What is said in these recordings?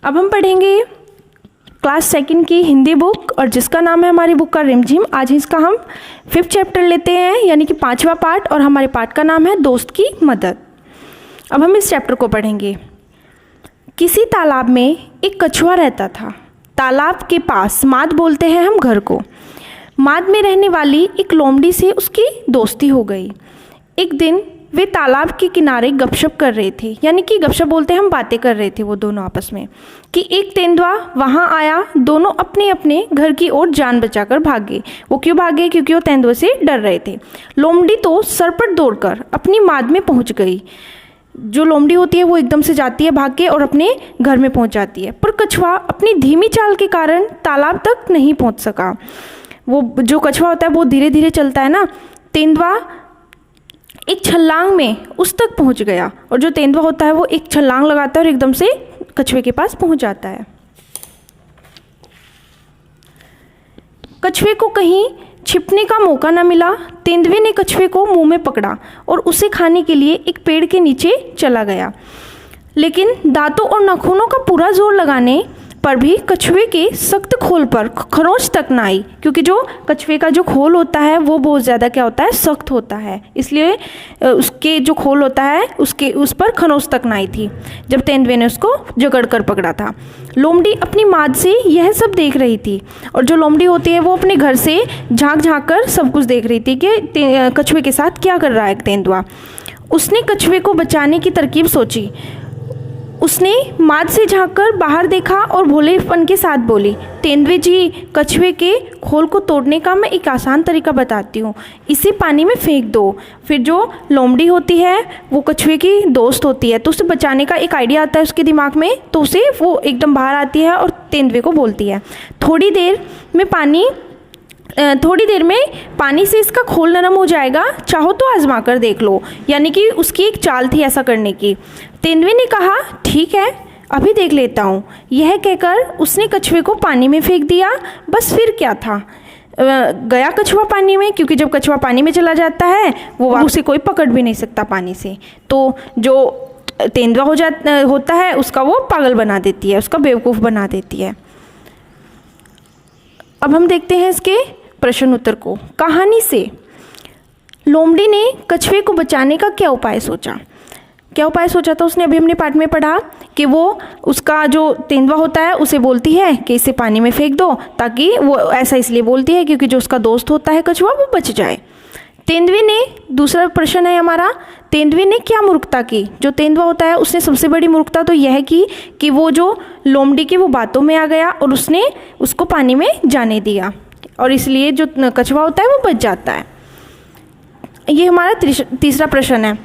अब हम पढ़ेंगे क्लास सेकंड की हिंदी बुक और जिसका नाम है हमारी बुक का रिमझिम। आज इसका हम 5th चैप्टर लेते हैं यानी कि 5वां पार्ट, और हमारे पार्ट का नाम है दोस्त की मदद। अब हम इस चैप्टर को पढ़ेंगे। किसी तालाब में एक कछुआ रहता था। तालाब के पास माद बोलते हैं हम घर को। माद में रहने वाली एक लोमड़ी से उसकी दोस्ती हो गई। एक दिन वे तालाब के किनारे गपशप कर रहे थे, यानी कि गपशप बोलते हैं हम, बातें कर रहे थे वो दोनों आपस में, कि एक तेंदुआ वहाँ आया। दोनों अपने अपने घर की ओर जान बचाकर भागे। वो क्यों भागे? क्योंकि वो तेंदुए से डर रहे थे। लोमड़ी तो सरपट दौड़कर अपनी माद में पहुँच गई। जो लोमड़ी होती है वो एकदम से जाती है भाग के और अपने घर में पहुँच जाती है, पर कछुआ अपनी धीमी चाल के कारण तालाब तक नहीं पहुँच सका। वो जो कछुआ होता है वो धीरे धीरे चलता है ना। तेंदुआ एक छलांग में उस तक पहुंच गया, और जो तेंदुआ होता है वो एक छलांग लगाता है और एकदम से कछुए के पास पहुंच जाता है। कछुए को कहीं छिपने का मौका न मिला। तेंदुए ने कछुए को मुंह में पकड़ा और उसे खाने के लिए एक पेड़ के नीचे चला गया, लेकिन दांतों और नाखूनों का पूरा जोर लगाने पर भी कछुए के सख्त खोल पर खरोंच तक ना आई, क्योंकि जो कछुए का जो खोल होता है वो बहुत ज़्यादा क्या होता है, सख्त होता है, इसलिए उसके जो खोल होता है उस पर खरोंच तक ना आई थी जब तेंदुए ने उसको जकड़ कर पकड़ा था। लोमड़ी अपनी माद से यह सब देख रही थी, और जो लोमड़ी होती है वो अपने घर से झांक झांक कर सब कुछ देख रही थी कि कछुए के साथ क्या कर रहा है तेंदुआ। उसने कछुए को बचाने की तरकीब सोची। उसने माद से झांककर बाहर देखा और भोलेपन के साथ बोली, तेंदुए जी, कछुए के खोल को तोड़ने का मैं एक आसान तरीका बताती हूँ। इसे पानी में फेंक दो। फिर जो लोमड़ी होती है वो कछुए की दोस्त होती है, तो उसे बचाने का एक आइडिया आता है उसके दिमाग में, तो उसे वो एकदम बाहर आती है और तेंदुए को बोलती है, थोड़ी देर में पानी से इसका खोल नरम हो जाएगा, चाहो तो आजमा कर देख लो। यानी कि उसकी एक चाल थी ऐसा करने की। तेंदुए ने कहा, ठीक है, अभी देख लेता हूँ। यह कहकर उसने कछुए को पानी में फेंक दिया। बस फिर क्या था, गया कछुआ पानी में, क्योंकि जब कछुआ पानी में चला जाता है वो उसे कोई पकड़ भी नहीं सकता पानी से, तो जो तेंदुआ होता है उसका वो पागल बना देती है, उसका बेवकूफ़ बना देती है। अब हम देखते हैं इसके प्रश्न उत्तर को। कहानी से लोमड़ी ने कछुए को बचाने का क्या उपाय सोचा? क्या उपाय सोचा था उसने? अभी हमने पाठ में पढ़ा कि वो उसका जो तेंदुआ होता है उसे बोलती है कि इसे पानी में फेंक दो, ताकि वो ऐसा इसलिए बोलती है क्योंकि जो उसका दोस्त होता है कछुआ वो बच जाए। तेंदुए ने, दूसरा प्रश्न है हमारा, तेंदुए ने क्या मूर्खता की? जो तेंदुआ होता है उसने सबसे बड़ी मूर्खता तो यह की कि वो जो लोमड़ी की वो बातों में आ गया और उसने उसको पानी में जाने दिया, और इसलिए जो कछुआ होता है वो बच जाता है। ये हमारा तीसरा प्रश्न है,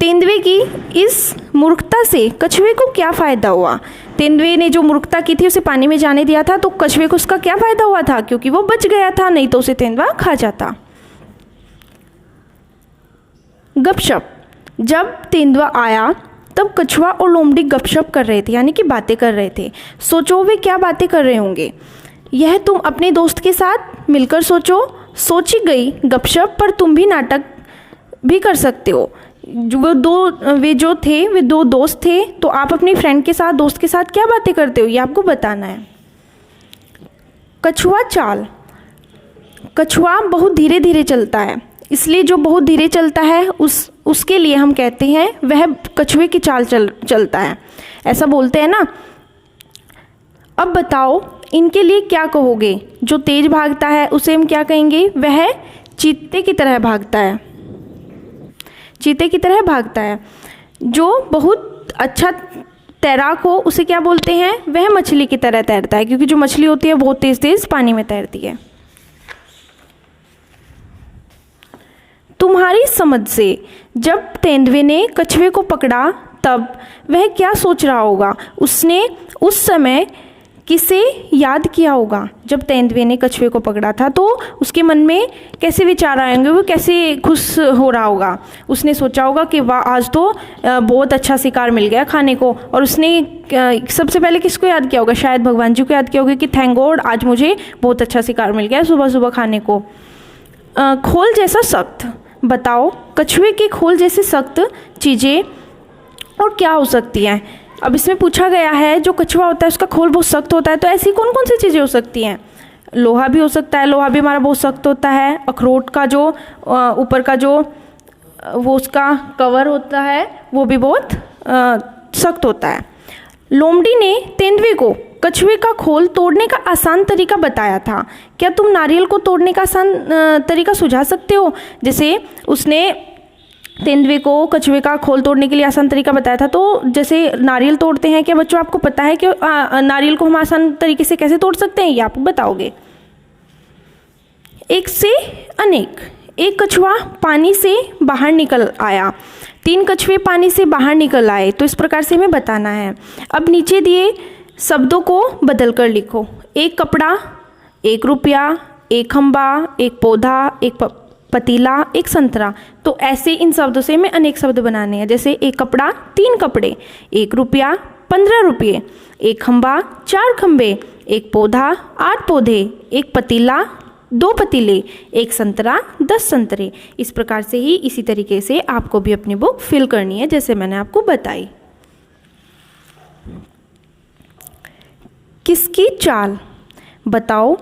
तेंदुए की इस मूर्खता से कछुए को क्या फ़ायदा हुआ? तेंदुए ने जो मूर्खता की थी, उसे पानी में जाने दिया था, तो कछुए को उसका क्या फ़ायदा हुआ था? क्योंकि वो बच गया था, नहीं तो उसे तेंदुआ खा जाता। गपशप। जब तेंदुआ आया तब कछुआ और लोमड़ी गपशप कर रहे थे, यानी कि बातें कर रहे थे। सोचो वे क्या बातें कर रहे होंगे। यह तुम अपने दोस्त के साथ मिलकर सोचो। सोची गई गपशप पर तुम भी नाटक भी कर सकते हो। वे दो दोस्त थे, तो आप अपनी फ्रेंड के साथ, दोस्त के साथ क्या बातें करते हो ये आपको बताना है। कछुआ चाल। कछुआ बहुत धीरे धीरे चलता है, इसलिए जो बहुत धीरे चलता है उसके लिए हम कहते हैं वह कछुए की चाल चलता है, ऐसा बोलते हैं ना। अब बताओ इनके लिए क्या कहोगे? जो तेज भागता है उसे हम क्या कहेंगे? वह चीते की तरह भागता है। चीते की तरह भागता है। जो बहुत अच्छा तैराक हो उसे क्या बोलते हैं? वह मछली की तरह तैरता है, क्योंकि जो मछली होती है बहुत तेज तेज पानी में तैरती है। तुम्हारी समझ से जब तेंदुए ने कछुए को पकड़ा तब वह क्या सोच रहा होगा? उसने उस समय किसे याद किया होगा? जब तेंदुए ने कछुए को पकड़ा था तो उसके मन में कैसे विचार आएंगे? वो कैसे खुश हो रहा होगा? उसने सोचा होगा कि वाह, आज तो बहुत अच्छा शिकार मिल गया खाने को। और उसने सबसे पहले किसको याद किया होगा? शायद भगवान जी को याद किया होगा कि थैंक गॉड, आज मुझे बहुत अच्छा शिकार मिल गया सुबह सुबह खाने को। खोल जैसा सख्त। बताओ कछुए के खोल जैसे सख्त चीज़ें और क्या हो सकती हैं? अब इसमें पूछा गया है जो कछुआ होता है उसका खोल बहुत सख्त होता है, तो ऐसी कौन कौन सी चीज़ें हो सकती हैं? लोहा भी हो सकता है, लोहा भी हमारा बहुत सख्त होता है। अखरोट का जो ऊपर का जो वो उसका कवर होता है वो भी बहुत सख्त होता है। लोमड़ी ने तेंदुए को कछुए का खोल तोड़ने का आसान तरीका बताया था। क्या तुम नारियल को तोड़ने का आसान तरीका सुझा सकते हो? जैसे उसने तेंदुए को कछुए का खोल तोड़ने के लिए आसान तरीका बताया था, तो जैसे नारियल तोड़ते हैं, क्या बच्चों आपको पता है कि नारियल को हम आसान तरीके से कैसे तोड़ सकते हैं? ये आप बताओगे। एक से अनेक। एक कछुआ पानी से बाहर निकल आया, 3 कछुए पानी से बाहर निकल आए, तो इस प्रकार से हमें बताना है। अब नीचे दिए शब्दों को बदल कर लिखो। 1 कपड़ा, 1 रुपया, 1 खंबा, 1 पौधा, 1 पतीला, 1 संतरा। तो ऐसे इन शब्दों से हमें अनेक शब्द बनाने हैं। जैसे 1 कपड़ा 3 कपड़े, 1 रुपया 15 रुपये, 1 खंबा 4 खंबे, 1 पौधा 8 पौधे, 1 पतीला 2 पतीले, 1 संतरा 10 संतरे। इस प्रकार से ही इसी तरीके से आपको भी अपनी बुक फिल करनी है जैसे मैंने आपको बताई। किसकी चाल? बताओ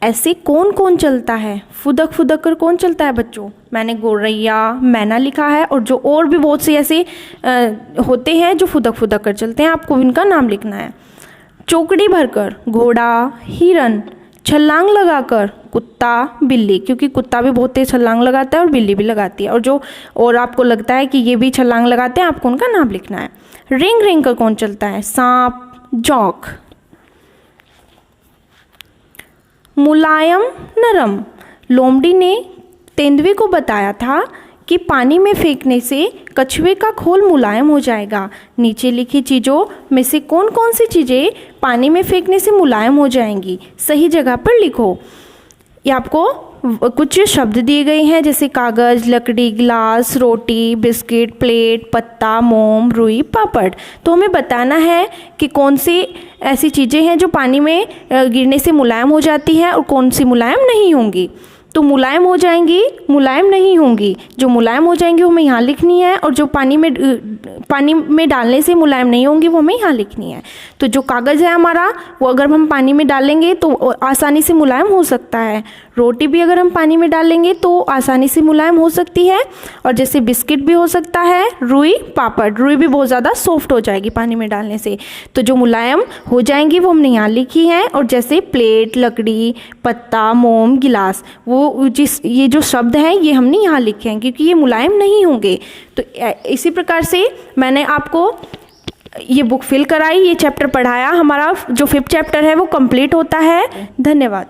ऐसे कौन कौन चलता है? फुदक फुदक कर कौन चलता है बच्चों? मैंने गौरैया, मैना लिखा है, और जो और भी बहुत से ऐसे होते हैं जो फुदक फुदक कर चलते हैं, आपको इनका नाम लिखना है। चौकड़ी भरकर घोड़ा, हिरन, छलांग लगाकर कुत्ता, बिल्ली, क्योंकि कुत्ता भी बहुत तेज छलांग लगाता है और बिल्ली भी लगाती है, और आपको लगता है कि ये भी छलांग लगाते हैं, आपको उनका नाम लिखना है। रेंग रेंग कर कौन चलता है? सांप, जोंक। मुलायम, नरम। लोमड़ी ने तेंदुए को बताया था कि पानी में फेंकने से कछुए का खोल मुलायम हो जाएगा। नीचे लिखी चीज़ों में से कौन कौन सी चीज़ें पानी में फेंकने से मुलायम हो जाएंगी? सही जगह पर लिखो। ये आपको कुछ शब्द दिए गए हैं, जैसे कागज़, लकड़ी, गिलास, रोटी, बिस्किट, प्लेट, पत्ता, मोम, रुई, पापड़। तो हमें बताना है कि कौन सी ऐसी चीज़ें हैं जो पानी में गिरने से मुलायम हो जाती हैं और कौन सी मुलायम नहीं होंगी। तो मुलायम हो जाएंगी, मुलायम नहीं होंगी। जो मुलायम हो जाएंगी वो हमें यहाँ लिखनी है, और जो पानी में डालने से मुलायम नहीं होंगी वो हमें यहाँ लिखनी है। तो जो कागज़ है हमारा, वो अगर हम पानी में डालेंगे तो आसानी से मुलायम हो सकता है। रोटी भी अगर हम पानी में डालेंगे तो आसानी से मुलायम हो सकती है, और जैसे बिस्किट भी हो सकता है। रुई, पापड़, रुई भी बहुत ज़्यादा सॉफ्ट हो जाएगी पानी में डालने से। तो जो मुलायम हो जाएंगी वो हमने यहाँ लिखी है। और जैसे प्लेट, लकड़ी, पत्ता, मोम, गिलास, ये जो शब्द हैं ये हमने यहाँ लिखे हैं क्योंकि ये मुलायम नहीं होंगे। तो इसी प्रकार से मैंने आपको ये बुक फिल कराई, ये चैप्टर पढ़ाया। हमारा जो 5th चैप्टर है वो कंप्लीट होता है। धन्यवाद।